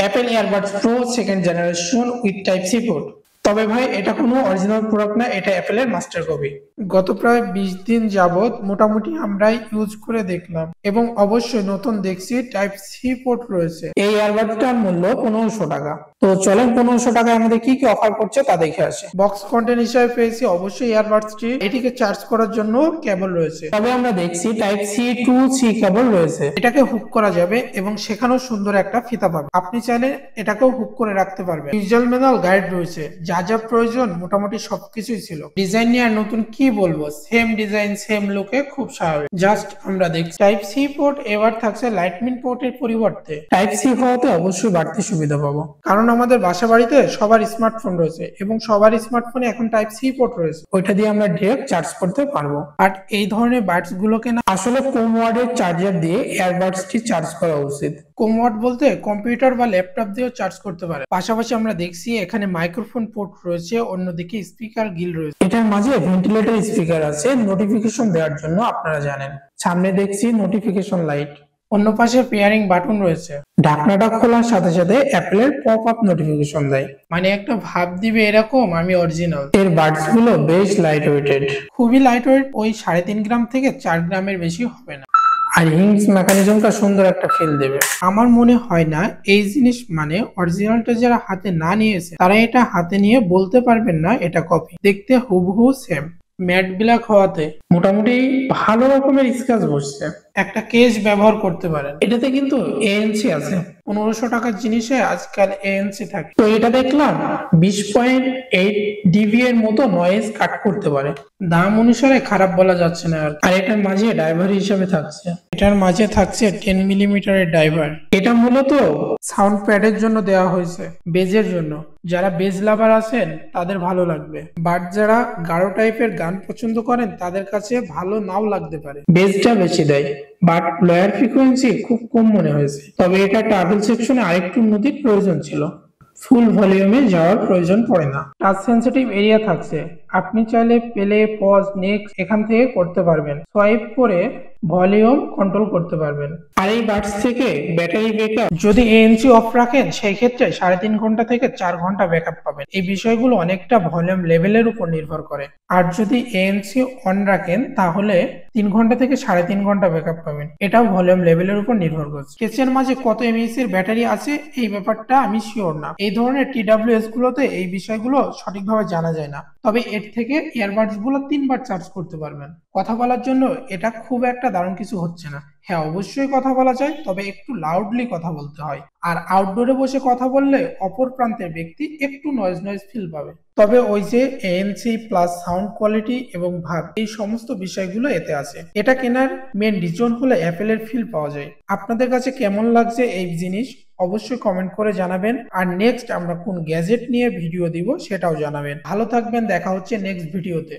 Apple earbuds pro second generation with type C port. তবে ভাই এটা কোনো অরিজিনাল প্রোডাক্ট না, এটা অ্যাপেলের মাস্টার কপি। গত প্রায় 20 দিন যাবত মোটামুটি আমরা ইউজ করে দেখলাম এবং অবশ্যই নতুন দেখছি টাইপ সি পোর্ট রয়েছে। এই ইয়ারবাডসটার মূল্য 1500 টাকা। তো চলেন 1500 টাকায় আমাদের কি কি অফার করছে তা দেখে আসি। বক্স কন্টেন্ট হিসেবে পেয়েছি অবশ্যই ইয়ারবাডসটি, এটিকে চার্জ করার জন্য কেবল রয়েছে। তবে আমরা দেখছি type C to C cable রয়েছে, এটাকে হুক করা যাবে এবং সেখানেও সুন্দর একটা ফিতা পাবে। আপনি চাইলে এটাকেও হুক করে রাখতে পারবেন। ইউজার ম্যানুয়াল গাইড রয়েছে, যা যা প্রয়োজন মোটামুটি সবকিছুই ছিল। ডিজাইন নিয়ে আর নতুন কি বলবো, সেম ডিজাইন সেম লুকে খুব স্বাভাবিক। জাস্ট আমরা দেখছি টাইপ সি পোর্ট এবার থাকছে লাইটনিং পোর্টের পরিবর্তে টাইপ সি হওয়াতে অবশ্যই বাড়তি সুবিধা পাবো, কারণ আমাদের বাসা বাড়িতে সবার স্মার্টফোন রয়েছে এবং সবার স্মার্টফোনে এখন টাইপ সি পোর্ট রয়েছে, ওইটা দিয়ে আমরা ডিরেক্ট চার্জ করতে পারবো। আর এই ধরনের বাডস গুলোকে না আসলে কম ওয়াটের চার্জার দিয়ে এয়ারবাডসটি চার্জ করা উচিত। কম ওয়াট বলতে কম্পিউটার বা ল্যাপটপ দিয়েও চার্জ করতে পারে। পাশাপাশি আমরা দেখছি এখানে মাইক্রোফোন পোর্ট রয়েছে, অন্যদিকে স্পিকার গিল রয়েছে। এটার মাঝে ভেন্টিলেটর স্পিকার আছে নোটিফিকেশন দেওয়ার জন্য, আপনারা জানেন। সামনে দেখছি নোটিফিকেশন লাইট, অন্য পাশে পেয়ারিং বাটন রয়েছে। ঢাকনাটা খোলার সাথে সাথে অ্যাপেলের পপ আপ নোটিফিকেশন দেয়, মানে একটা ভাব দিবে এরকম আমি অরিজিনাল। এর বাডস গুলো বেশ লাইট ওয়েটেড, খুবই লাইট ওয়েট, ওই 3.5 গ্রাম থেকে 4 গ্রামের বেশি হবে না। আর হিংস মেকানিজমটা সুন্দর একটা ফিল দেবে। আমার মনে হয় না এই জিনিস মানে অরিজিনালটা যারা হাতে না নিয়েছে তারা এটা হাতে নিয়ে বলতে পারবেন না এটা কপি। দেখতে হুবহু সেম, ম্যাট ব্ল্যাক হওয়াতে মোটামুটি ভালো রকমের স্ক্র্যাচ বসছে। একটা কেস ব্যবহার করতে পারেন। এটাতে কিন্তু এএনসি আছে, 1500 টাকার জিনিসে আজকাল এএনসি থাকে। তো এটা দেখলাম 20.8 ডিবি এর মতো নয়েজ কাট করতে পারে। দাম অনুসারে খারাপ বলা যাচ্ছে না। আর এটার মাঝে ড্রাইভার হিসেবে থাকছে, এটার মাঝে থাকছে 10 মিলিমিটারের ড্রাইভার। এটা মূলত সাউন্ড প্যাডের জন্য দেওয়া হয়েছে, বেজের জন্য। যারা বেজ লাভার আছেন তাদের ভালো লাগবে, বাট যারা গাঢ় টাইপের গান পছন্দ করেন তাদের কাছে ভালো নাও লাগতে পারে। বেজটা বেশি দেয় বাট লোয়ার ফ্রিকোয়েন্সি খুব কম মনে হয়েছে। তবে এটা ট্রাভেল সেকশনে আরেকটু উন্নতির প্রয়োজন ছিল, ফুল ভলিউমে যাওয়ার প্রয়োজন পড়ে না। টাচ সেন্সিটিভ এরিয়া থাকছে, আপনি চাইলে প্লে পজ নেক্সট এখান থেকে করতে পারবেন, সোয়াইপ করে ভলিউম কন্ট্রোল করতে পারবেন। আর এই বাডস থেকে ব্যাটারি ব্যাকআপ যদি এএনসি অফ রাখেন সেই ক্ষেত্রে 3.5 ঘন্টা থেকে 4 ঘন্টা ব্যাকআপ পাবেন। এই বিষয়গুলো অনেকটা ভলিউম লেভেলের উপর নির্ভর করে। আর যদি এএনসি অন রাখেন তাহলে 3 ঘন্টা থেকে 3.5 ঘন্টা ব্যাকআপ পাবেন। এটাও ভলিউম লেভেলের উপর নির্ভর করছে। কেসের মাঝে কত এমএএইচ এর ব্যাটারি আছে এই ব্যাপারটা আমি শিওর না। এই ধরনের টিডব্লিউএস গুলোতে এই বিষয়গুলো সঠিকভাবে জানা যায় না। তবে এর থেকে ইয়ারবাডস গুলো 3 বার চার্জ করতে পারবেন। কথা বলার জন্য এটা খুব একটা দারুণ কিছু হচ্ছে না। হ্যাঁ, অবশ্যই কথা বলা যায়, তবে একটু লাউডলি কথা বলতে হয়। আর আউটডোরে বসে কথা বললে অপর প্রান্তের ব্যক্তি একটু নয়েজ ফিল পাবে। তবে ওই যে এএনসি প্লাস সাউন্ড কোয়ালিটি এবং ভাব, এই সমস্ত বিষয়গুলো এতে আছে। এটা কেনার মেন রিজন হলো অ্যাপেলের ফিল পাওয়া যায়। আপনাদের কাছে কেমন লাগছে এই জিনিস অবশ্যই কমেন্ট করে জানাবেন। আর নেক্সট আমরা কোন গ্যাজেট নিয়ে ভিডিও দিব সেটাও জানাবেন। ভালো থাকবেন, দেখা হচ্ছে নেক্সট ভিডিওতে।